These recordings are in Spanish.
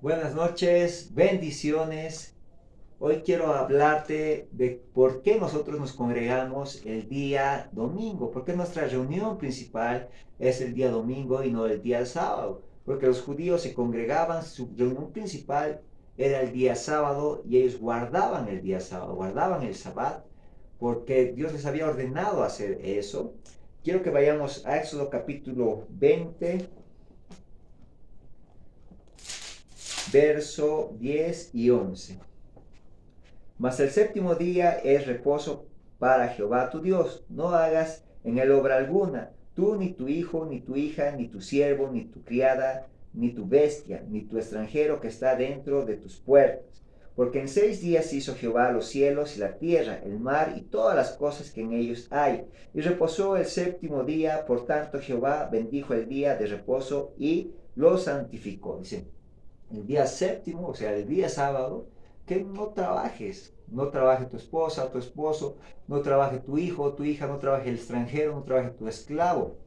Buenas noches, bendiciones. Hoy quiero hablarte de por qué nosotros nos congregamos el día domingo, por qué nuestra reunión principal es el día domingo y no el día sábado. Porque los judíos se congregaban, su reunión principal era el día sábado y ellos guardaban el día sábado, guardaban el sabbat, porque Dios les había ordenado hacer eso. Quiero que vayamos a Éxodo capítulo 20, verso 10 y 11. Mas el séptimo día es reposo para Jehová tu Dios. No hagas en él obra alguna, tú, ni tu hijo, ni tu hija, ni tu siervo, ni tu criada, ni tu bestia, ni tu extranjero que está dentro de tus puertas. Porque en 6 días hizo Jehová los cielos y la tierra, el mar y todas las cosas que en ellos hay. Y reposó el séptimo día, por tanto Jehová bendijo el día de reposo y lo santificó. Dice, el día séptimo, o sea, el día sábado, que no trabajes. No trabaje tu esposa, tu esposo, no trabaje tu hijo, tu hija, no trabaje el extranjero, no trabaje tu esclavo.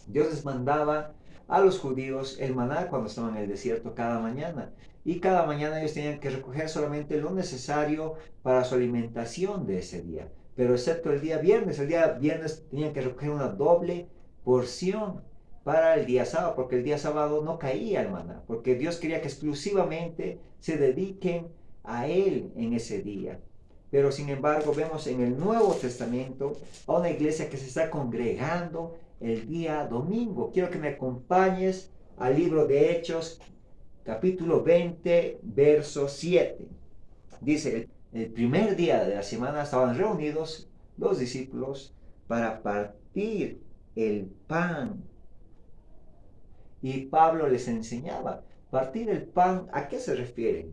Dios les mandaba a los judíos el maná cuando estaban en el desierto cada mañana. Y cada mañana ellos tenían que recoger solamente lo necesario para su alimentación de ese día. Pero excepto el día viernes tenían que recoger una doble porción para el día sábado, porque el día sábado no caía el maná, porque Dios quería que exclusivamente se dediquen a Él en ese día. Pero sin embargo vemos en el Nuevo Testamento a una iglesia que se está congregando el día domingo. Quiero que me acompañes al libro de Hechos, capítulo 20, verso 7. Dice, el primer día de la semana estaban reunidos los discípulos para partir el pan. Y Pablo les enseñaba, partir el pan, ¿a qué se refiere?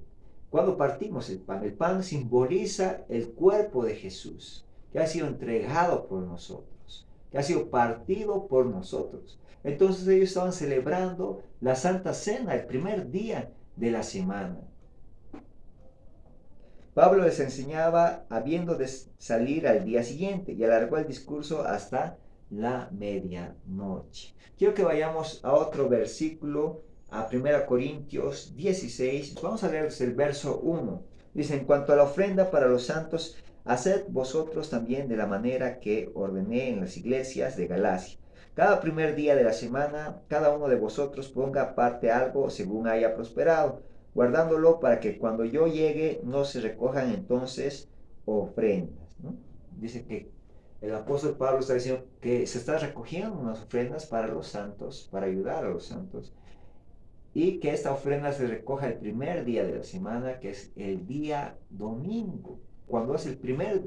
Cuando partimos el pan simboliza el cuerpo de Jesús, que ha sido entregado por nosotros, que ha sido partido por nosotros. Entonces ellos estaban celebrando la Santa Cena el primer día de la semana. Pablo les enseñaba habiendo de salir al día siguiente y alargó el discurso hasta la medianoche. Quiero que vayamos a otro versículo, a 1 Corintios 16. Vamos a leer el verso 1. Dice, en cuanto a la ofrenda para los santos, haced vosotros también de la manera que ordené en las iglesias de Galacia. Cada primer día de la semana, cada uno de vosotros ponga aparte algo según haya prosperado, guardándolo para que cuando yo llegue no se recojan entonces ofrendas, ¿no? Dice que el apóstol Pablo está diciendo que se está recogiendo unas ofrendas para los santos, para ayudar a los santos, y que esta ofrenda se recoja el primer día de la semana, que es el día domingo. Cuando es el primer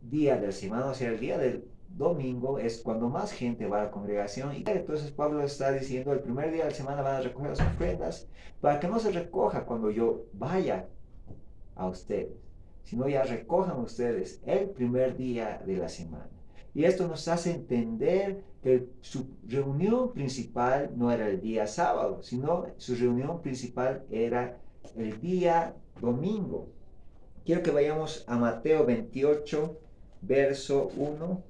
día de la semana, o sea, el día del domingo, es cuando más gente va a la congregación. Y entonces Pablo está diciendo, el primer día de la semana van a recoger las ofrendas, para que no se recoja cuando yo vaya a ustedes, sino ya recojan ustedes el primer día de la semana. Y esto nos hace entender que su reunión principal no era el día sábado, sino su reunión principal era el día domingo. Quiero que vayamos a Mateo 28, verso 1.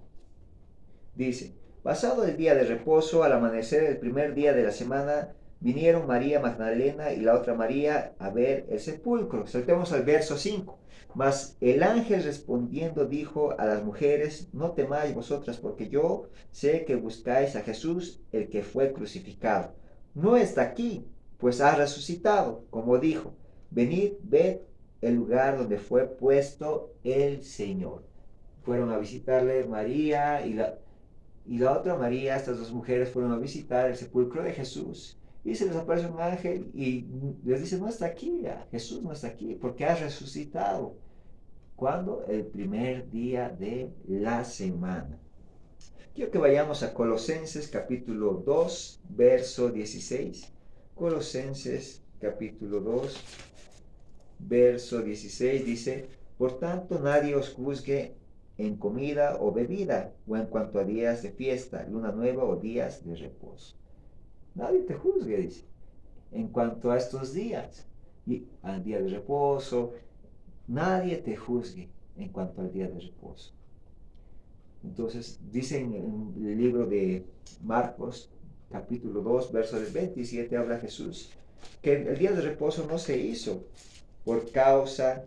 Dice, pasado el día de reposo, al amanecer el primer día de la semana, vinieron María Magdalena y la otra María a ver el sepulcro. Saltemos al verso 5. Mas el ángel respondiendo dijo a las mujeres, no temáis vosotras, porque yo sé que buscáis a Jesús, el que fue crucificado. No está aquí, pues ha resucitado, como dijo. Venid, ved el lugar donde fue puesto el Señor. Fueron a visitarle María y la otra María, estas dos mujeres fueron a visitar el sepulcro de Jesús. Y se les aparece un ángel y les dice, no está aquí, Jesús no está aquí, porque ha resucitado. ¿Cuándo? El primer día de la semana. Quiero que vayamos a Colosenses capítulo 2, verso 16. Colosenses capítulo 2, verso 16 dice, por tanto nadie os juzgue en comida o bebida, o en cuanto a días de fiesta, luna nueva o días de reposo. Nadie te juzgue, dice, en cuanto a estos días. Y al día de reposo, nadie te juzgue en cuanto al día de reposo. Entonces, dice en el libro de Marcos, capítulo 2, verso del 27, habla Jesús. que el día de reposo no se hizo por causa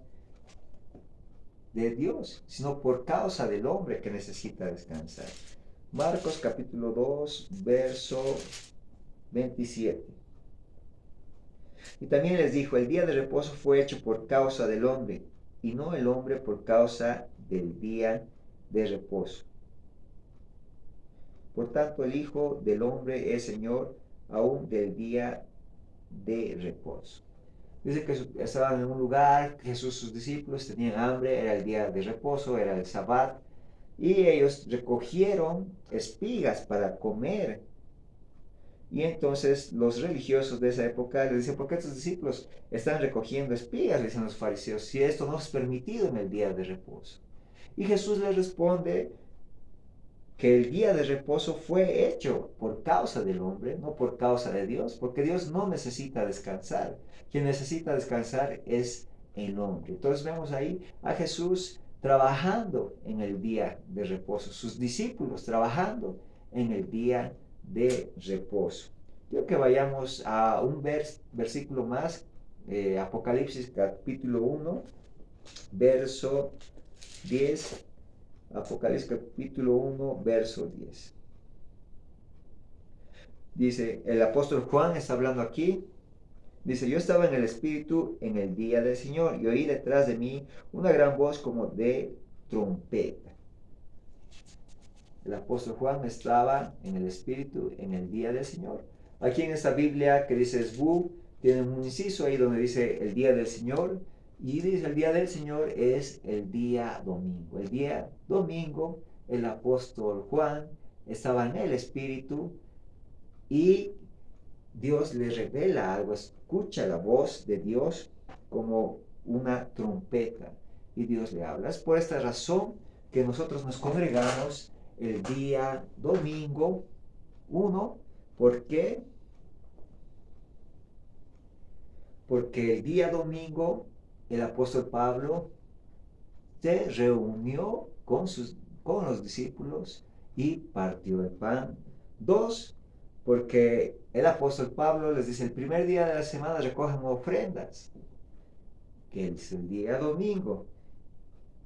de Dios, sino por causa del hombre que necesita descansar. Marcos capítulo 2, verso 27. Y también les dijo, el día de reposo fue hecho por causa del hombre, y no el hombre por causa del día de reposo. Por tanto, el Hijo del Hombre es Señor aún del día de reposo. Dice que estaban en un lugar, Jesús y sus discípulos tenían hambre, era el día de reposo, era el sabbat, y ellos recogieron espigas para comer. Y entonces los religiosos de esa época les dicen, ¿por qué tus discípulos están recogiendo espigas? Le dicen los fariseos, si esto no es permitido en el día de reposo. Y Jesús les responde que el día de reposo fue hecho por causa del hombre, no por causa de Dios, porque Dios no necesita descansar. Quien necesita descansar es el hombre. Entonces vemos ahí a Jesús trabajando en el día de reposo, sus discípulos trabajando en el día de reposo. Quiero que vayamos a un versículo más, Apocalipsis capítulo 1, verso 10. Apocalipsis capítulo 1, verso 10. Dice, el apóstol Juan está hablando aquí. Dice, yo estaba en el Espíritu en el día del Señor y oí detrás de mí una gran voz como de trompeta. El apóstol Juan estaba en el Espíritu en el día del Señor. Aquí en esta Biblia que dice Esbu, tiene un inciso ahí donde dice el día del Señor. Y dice el día del Señor es el día domingo. El día domingo el apóstol Juan estaba en el Espíritu y Dios le revela algo, escucha la voz de Dios como una trompeta y Dios le habla. Es por esta razón que nosotros nos congregamos el día domingo. Uno, ¿por qué? Porque el día domingo el apóstol Pablo se reunió con los discípulos y partió el pan. Dos, porque el apóstol Pablo les dice, el primer día de la semana recogen ofrendas, que es el día domingo.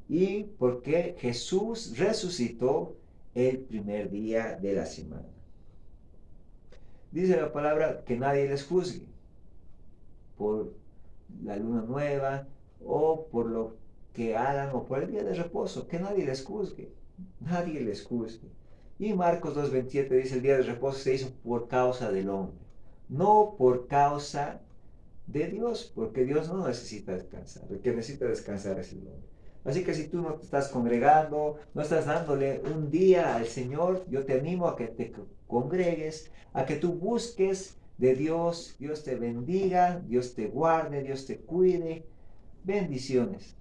Y porque Jesús resucitó el primer día de la semana. Dice la palabra que nadie les juzgue por la luna nueva o por lo que hagan o por el día de reposo, que nadie les juzgue, nadie les juzgue. Y Marcos 2:27 dice, el día de reposo se hizo por causa del hombre, no por causa de Dios, porque Dios no necesita descansar, el que necesita descansar es el hombre. Así que si tú no te estás congregando, no estás dándole un día al Señor, yo te animo a que te congregues, a que tú busques de Dios, Dios te bendiga, Dios te guarde, Dios te cuide. Bendiciones.